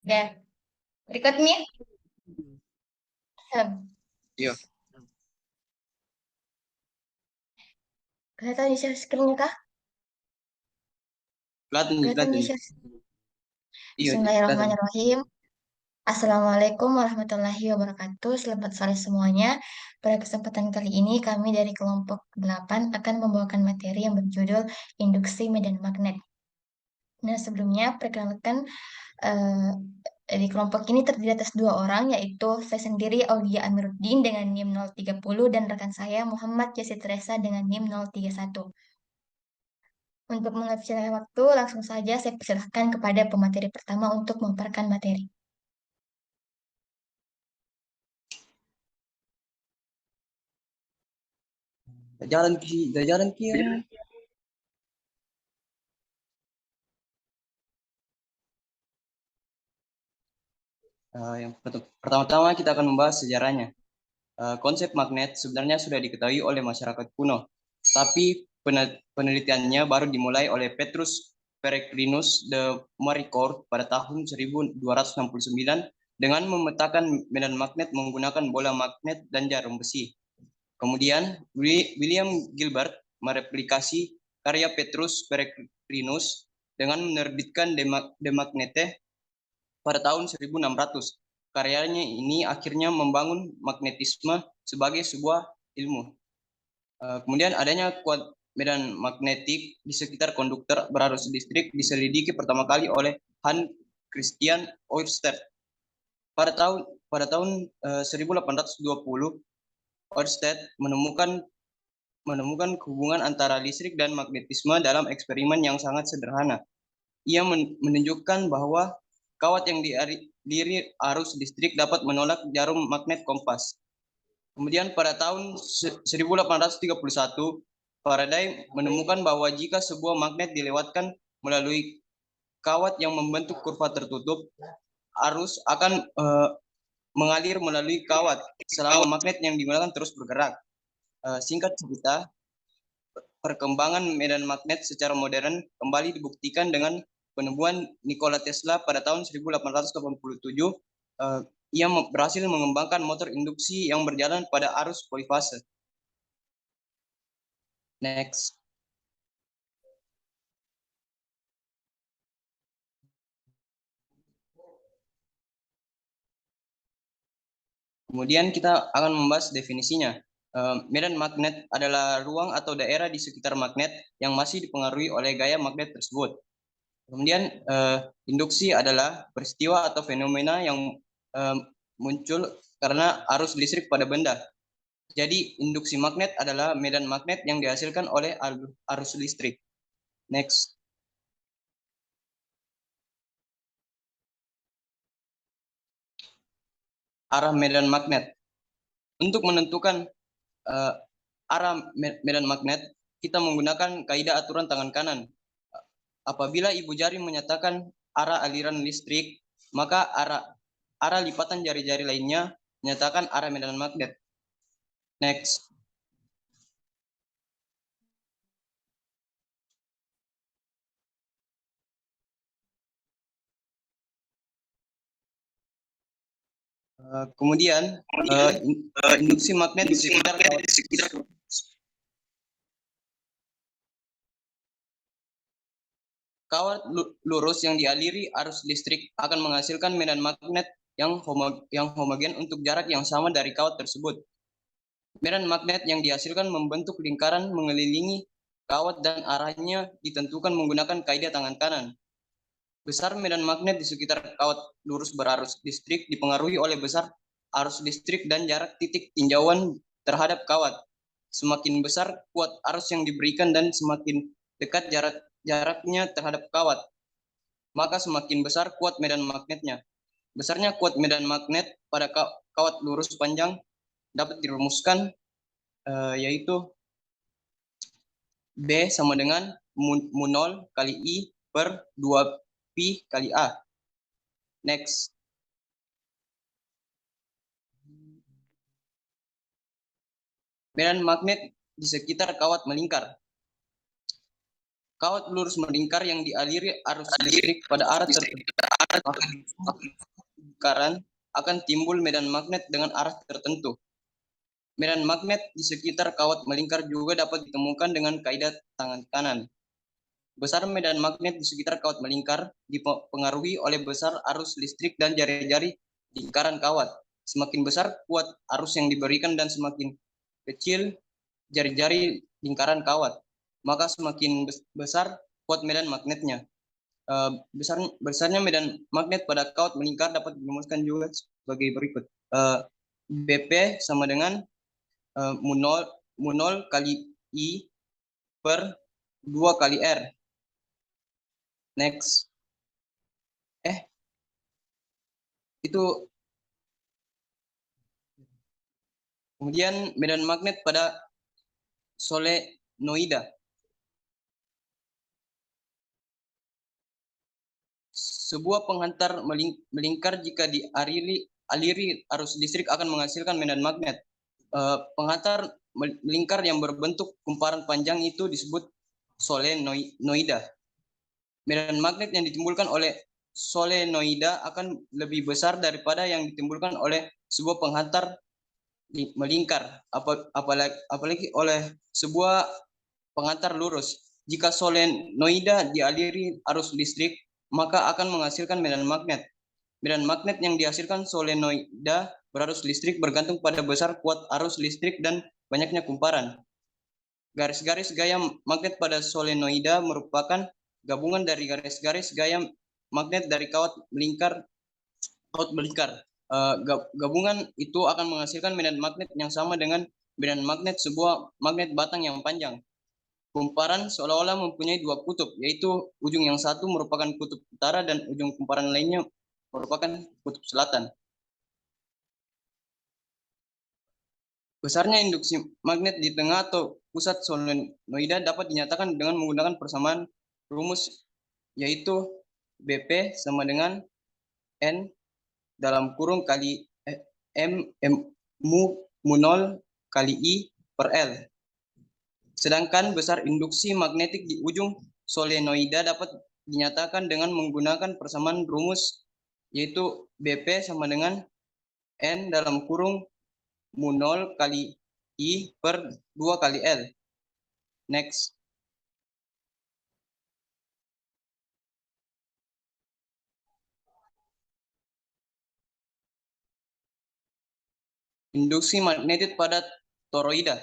Ya, berikutnya. Iya, Kelihatan di share screen kah? kelihatan, Kelihatan kelihatan. di share. Iya, kelihatan. Bismillahirrahmanirrahim. Assalamualaikum warahmatullahi wabarakatuh. Selamat sore semuanya. Pada kesempatan kali ini kami dari kelompok 8 akan membawakan materi yang berjudul Induksi Medan Magnet. Nah, sebelumnya perkenalkan eh, di kelompok ini terdiri atas dua orang, yaitu saya sendiri Aulia Amiruddin dengan NIM 030 dan rekan saya Muhammad Yasid Reza dengan NIM 031. Untuk menghabiskan waktu, langsung saja saya persilahkan kepada pemateri pertama untuk memaparkan materi. Jalan ki ya. Yang pertama-tama kita akan membahas sejarahnya. Konsep magnet sebenarnya sudah diketahui oleh masyarakat kuno, tapi penelitiannya baru dimulai oleh Petrus Peregrinus de Maricourt pada tahun 1269 dengan memetakan medan magnet menggunakan bola magnet dan jarum besi. Kemudian William Gilbert mereplikasi karya Petrus Peregrinus dengan menerbitkan De Magnete pada tahun 1600. Karyanya ini akhirnya membangun magnetisme sebagai sebuah ilmu. Kemudian adanya kuat medan magnetik di sekitar konduktor berarus listrik diselidiki pertama kali oleh Hans Christian Ørsted. Pada tahun 1820, Ørsted menemukan hubungan antara listrik dan magnetisme dalam eksperimen yang sangat sederhana. Ia menunjukkan bahwa kawat yang dialiri arus listrik dapat menolak jarum magnet kompas. Kemudian pada tahun 1831, Faraday menemukan bahwa jika sebuah magnet dilewatkan melalui kawat yang membentuk kurva tertutup, arus akan mengalir melalui kawat selama magnet yang digunakan terus bergerak. Singkat cerita, perkembangan medan magnet secara modern kembali dibuktikan dengan penemuan Nikola Tesla pada tahun 1887. Ia berhasil mengembangkan motor induksi yang berjalan pada arus polifase. Next. Kemudian kita akan membahas definisinya. Medan magnet adalah ruang atau daerah di sekitar magnet yang masih dipengaruhi oleh gaya magnet tersebut. Kemudian induksi adalah peristiwa atau fenomena yang muncul karena arus listrik pada benda. Jadi induksi magnet adalah medan magnet yang dihasilkan oleh arus listrik. Next. Arah medan magnet. Untuk menentukan arah medan magnet, kita menggunakan kaidah aturan tangan kanan. Apabila ibu jari menyatakan arah aliran listrik, maka arah lipatan jari-jari lainnya menyatakan arah medan magnet. Next. Kemudian induksi magnet di sekitar kawat lurus yang dialiri arus listrik akan menghasilkan medan magnet yang homogen untuk jarak yang sama dari kawat tersebut. Medan magnet yang dihasilkan membentuk lingkaran mengelilingi kawat dan arahnya ditentukan menggunakan kaidah tangan kanan. Besar medan magnet di sekitar kawat lurus berarus listrik dipengaruhi oleh besar arus listrik dan jarak titik tinjauan terhadap kawat. Semakin besar kuat arus yang diberikan dan semakin dekat jaraknya terhadap kawat, maka semakin besar kuat medan magnetnya. Besarnya kuat medan magnet pada kawat lurus panjang dapat dirumuskan yaitu B sama dengan mu 0 kali I per 2 Pi kali A. Next. Medan magnet di sekitar kawat melingkar. kawat lurus melingkar yang dialiri arus listrik pada arah tertentu, maka di lingkaran akan timbul medan magnet dengan arah tertentu. Medan magnet di sekitar kawat melingkar juga dapat ditemukan dengan kaidah tangan kanan. Besar medan magnet di sekitar kawat melingkar dipengaruhi oleh besar arus listrik dan jari-jari lingkaran kawat. Semakin besar kuat arus yang diberikan dan semakin kecil jari-jari lingkaran kawat, maka semakin besar kuat medan magnetnya. Besarnya medan magnet pada kawat melingkar dapat dirumuskan juga sebagai berikut. BP sama dengan mu 0 kali I per 2 kali R. Next. Itu kemudian medan magnet pada solenoida. Sebuah penghantar melingkar jika aliri arus listrik akan menghasilkan medan magnet. Penghantar melingkar yang berbentuk kumparan panjang itu disebut solenoida. Medan magnet yang ditimbulkan oleh solenoida akan lebih besar daripada yang ditimbulkan oleh sebuah penghantar melingkar, apalagi oleh sebuah pengantar lurus. Jika solenoida dialiri arus listrik, maka akan menghasilkan medan magnet. Medan magnet yang dihasilkan solenoida berarus listrik bergantung pada besar kuat arus listrik dan banyaknya kumparan. Garis-garis gaya magnet pada solenoida merupakan gabungan dari garis-garis gaya magnet dari kawat melingkar. Gabungan itu akan menghasilkan medan magnet yang sama dengan medan magnet sebuah magnet batang yang panjang. Kumparan seolah-olah mempunyai dua kutub, yaitu ujung yang satu merupakan kutub utara dan ujung kumparan lainnya merupakan kutub selatan. Besarnya induksi magnet di tengah atau pusat solenoida dapat dinyatakan dengan menggunakan persamaan rumus, yaitu BP sama dengan N dalam kurung kali mu 0 kali I per L. Sedangkan besar induksi magnetik di ujung solenoida dapat dinyatakan dengan menggunakan persamaan rumus, yaitu BP sama dengan N dalam kurung mu 0 kali I per 2 kali L. Next. Induksi magnetik pada toroida.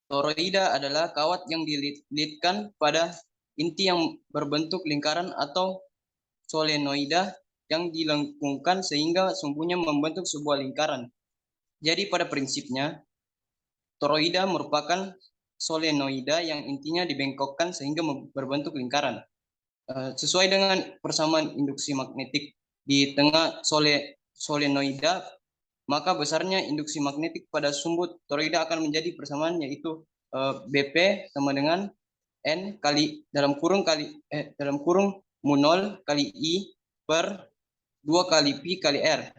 Toroida adalah kawat yang dililitkan pada inti yang berbentuk lingkaran atau solenoida yang dilengkungkan sehingga sumbunya membentuk sebuah lingkaran. Jadi pada prinsipnya, toroida merupakan solenoida yang intinya dibengkokkan sehingga berbentuk lingkaran. Sesuai dengan persamaan induksi magnetik di tengah solenoida, maka besarnya induksi magnetik pada sumbu toroida akan menjadi persamaan, yaitu BP sama dengan N dalam kurung mu 0 kali I per 2 kali Pi kali R.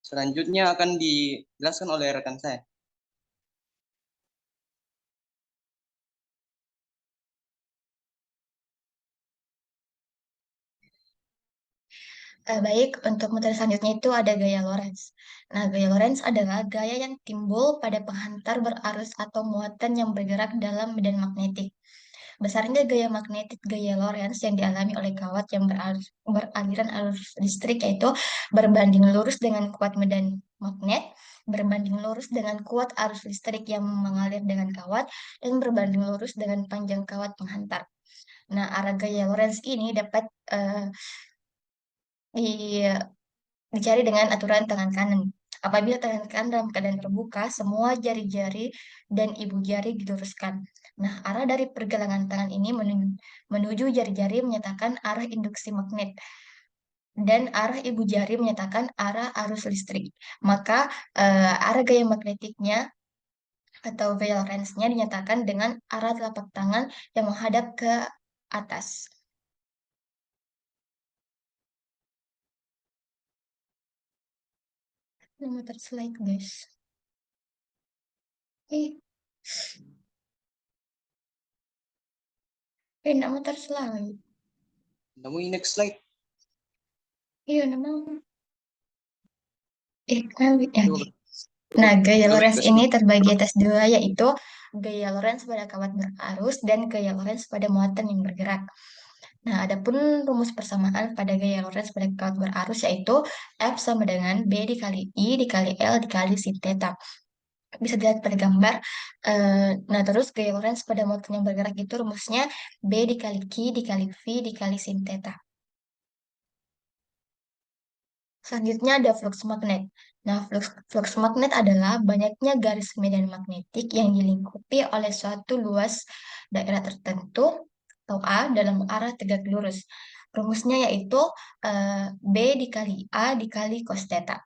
Selanjutnya akan dijelaskan oleh rekan saya. Baik, untuk materi selanjutnya itu ada gaya Lorentz. Nah, gaya Lorentz adalah gaya yang timbul pada penghantar berarus atau muatan yang bergerak dalam medan magnetik. Besarnya gaya magnetik gaya Lorentz yang dialami oleh kawat yang beraliran arus listrik yaitu berbanding lurus dengan kuat medan magnet, berbanding lurus dengan kuat arus listrik yang mengalir dengan kawat, dan berbanding lurus dengan panjang kawat penghantar. Nah, arah gaya Lorentz ini dapat dicari dengan aturan tangan kanan. Apabila tangan kanan dalam keadaan terbuka, semua jari-jari dan ibu jari diluruskan. Nah, arah dari pergelangan tangan ini menuju jari-jari menyatakan arah induksi magnet dan arah ibu jari menyatakan arah arus listrik. Maka arah gaya magnetiknya atau gaya Lorentz-nya dinyatakan dengan arah telapak tangan yang menghadap ke atas. Nomor slide, guys. Oke. Nak muter selalu. Namanya next slide. Iya, namanya. Ya. Coba, Nah, gaya coba Lorentz kasih. ini terbagi atas dua, yaitu gaya Lorentz pada kawat berarus dan gaya Lorentz pada muatan yang bergerak. Nah, adapun rumus persamaan pada gaya Lorentz pada kawat berarus yaitu F sama dengan B dikali I dikali L dikali sin theta. Bisa dilihat pada gambar. Nah, terus gaya Lorentz pada muatan yang bergerak itu rumusnya B dikali Q dikali V dikali sin theta. Selanjutnya ada flux magnet. Nah, flux magnet adalah banyaknya garis medan magnetik yang dilingkupi oleh suatu luas daerah tertentu atau A dalam arah tegak lurus. Rumusnya yaitu B dikali A dikali cos theta.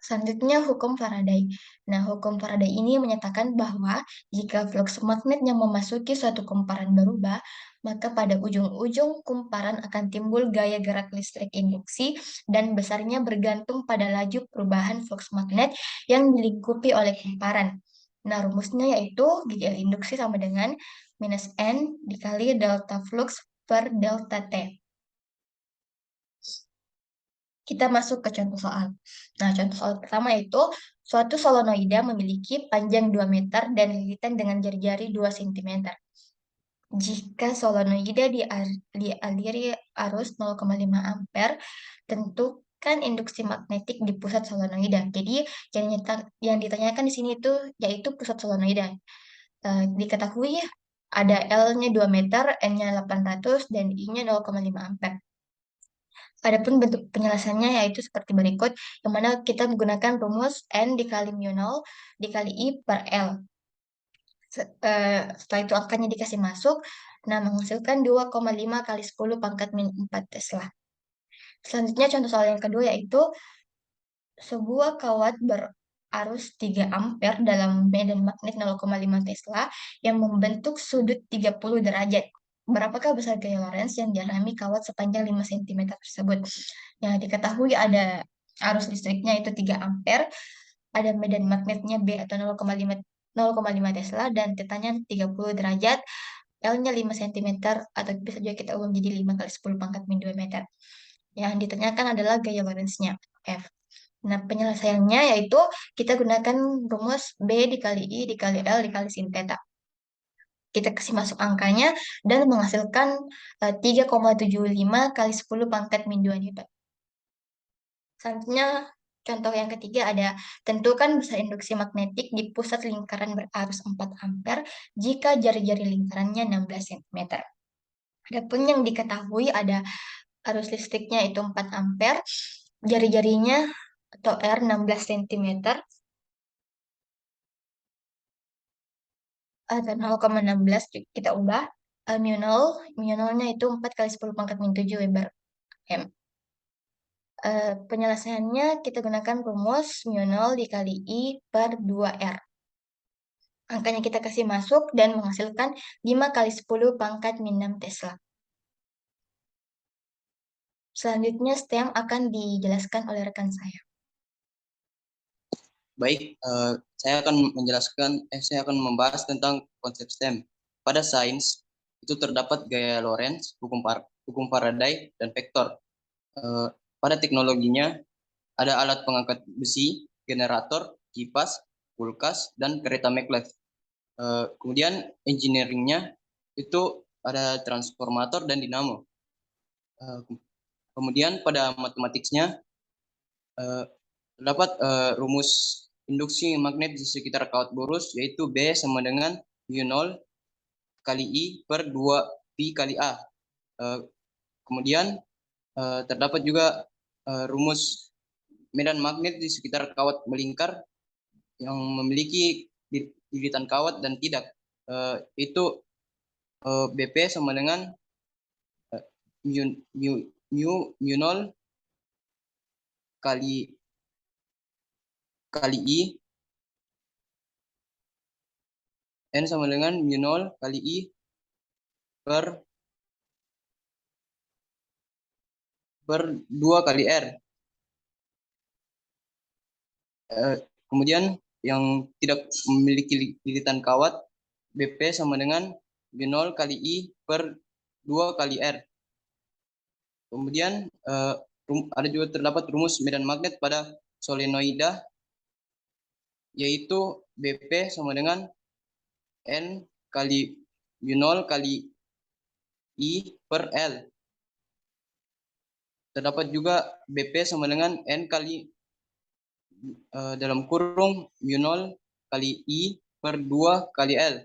Selanjutnya hukum Faraday. Nah, hukum Faraday ini menyatakan bahwa jika flux magnet yang memasuki suatu kumparan berubah, maka pada ujung-ujung kumparan akan timbul gaya gerak listrik induksi dan besarnya bergantung pada laju perubahan flux magnet yang dilingkupi oleh kumparan. Nah, rumusnya yaitu gaya induksi sama dengan minus N dikali delta flux per delta T. Kita masuk ke contoh soal. Nah, contoh soal pertama yaitu suatu solenoida memiliki panjang 2 meter dan lilitan dengan jari-jari 2 cm. Jika solenoida dialiri arus 0,5 ampere, tentukan induksi magnetik di pusat solenoida. Jadi, yang ditanyakan di sini itu yaitu pusat solenoida. Diketahui ada L-nya 2 meter, N-nya 800, dan I-nya 0,5 ampere. Adapun bentuk penjelasannya yaitu seperti berikut, yang mana kita menggunakan rumus N dikali mu 0 dikali I per L. Setelah itu angkanya dikasih masuk, nah menghasilkan 2,5 kali 10 pangkat min 4 Tesla. Selanjutnya contoh soal yang kedua yaitu sebuah kawat berarus 3 ampere dalam medan magnet 0,5 Tesla yang membentuk sudut 30 derajat. Berapakah besar gaya Lorentz yang dialami kawat sepanjang 5 cm tersebut? Yang diketahui ada arus listriknya itu 3 ampere, ada medan magnetnya B atau 0,5 Tesla dan tetanya 30 derajat, L-nya 5 cm atau bisa juga kita ubah jadi 5 kali 10 pangkat min 2 meter. Yang ditanyakan adalah gaya Lorentz-nya F. Nah, penyelesaiannya yaitu kita gunakan rumus B dikali I dikali L dikali sin theta. Kita kasih masuk angkanya dan menghasilkan 3,75 kali 10 pangkat min 2 Newton. Selanjutnya, contoh yang ketiga ada tentukan besar induksi magnetik di pusat lingkaran berarus 4 ampere jika jari-jari lingkarannya 16 cm. Adapun yang diketahui ada arus listriknya itu 4 ampere, jari-jarinya atau R 16 cm, atau 0,16 kita ubah, mu 0-nya itu 4 kali 10 pangkat min 7 Weber M. Penyelesaiannya kita gunakan rumus mu 0 dikali I per 2R. Angkanya kita kasih masuk dan menghasilkan 5 kali 10 pangkat min 6 Tesla. Selanjutnya STEM akan dijelaskan oleh rekan saya. Baik, saya akan membahas tentang konsep STEM. Pada sains itu terdapat gaya Lorentz, hukum Faraday, dan vektor. Pada teknologinya ada alat pengangkat besi, generator, kipas, kulkas, dan kereta maglev. Kemudian engineeringnya itu ada transformator dan dinamo. Kemudian pada matematiknya terdapat rumus induksi magnet di sekitar kawat boros yaitu B sama dengan mu 0 kali I per 2 pi kali A. Kemudian terdapat juga rumus medan magnet di sekitar kawat melingkar yang memiliki lilitan kawat dan tidak. Itu BP sama dengan mu, mu, mu 0 kali I N sama dengan mu 0 kali I per 2 kali R. Kemudian yang tidak memiliki lilitan kawat BP sama dengan B0 kali I per 2 kali R. Kemudian ada juga terdapat rumus medan magnet pada solenoida, yaitu BP sama dengan N kali B0 kali I per L. Terdapat juga BP sama dengan N kali dalam kurung mu0 kali I per 2 kali L.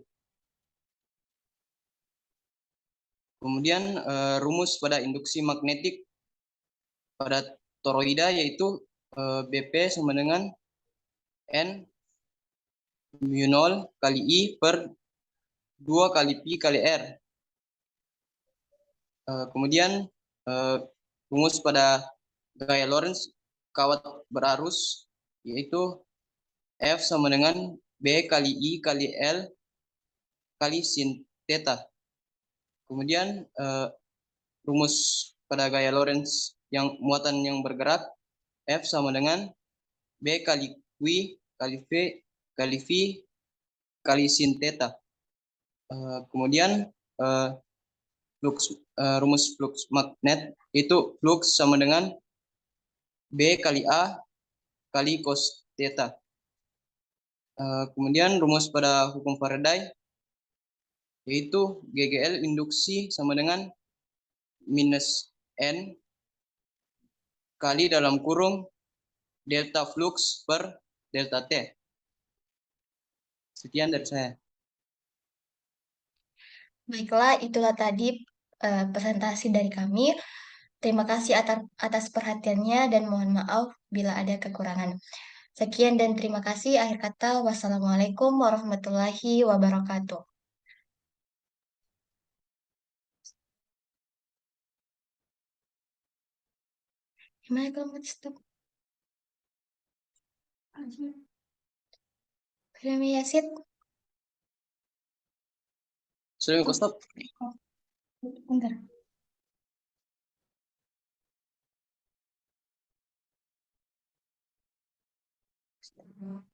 Kemudian rumus pada induksi magnetik pada toroida yaitu BP sama dengan N mu0 kali I per 2 kali Pi kali R. Kemudian rumus pada gaya Lorentz kawat berarus yaitu F sama dengan B kali I kali L kali sin theta. Kemudian rumus pada gaya Lorentz yang muatan yang bergerak F sama dengan B kali Q kali V kali V kali sin theta. Kemudian rumus flux magnet itu flux sama dengan B kali A kali cos theta. Kemudian rumus pada hukum Faraday yaitu GGL induksi sama dengan minus N kali dalam kurung delta flux per delta T. Sekian dari saya. Baiklah, itulah tadi presentasi dari kami. Terima kasih atas perhatiannya dan mohon maaf bila ada kekurangan. Sekian dan terima kasih. Akhir kata, wassalamualaikum warahmatullahi wabarakatuh. Gimana kalau mau stop? Film Yasid. Sudah mau stop? Bentar.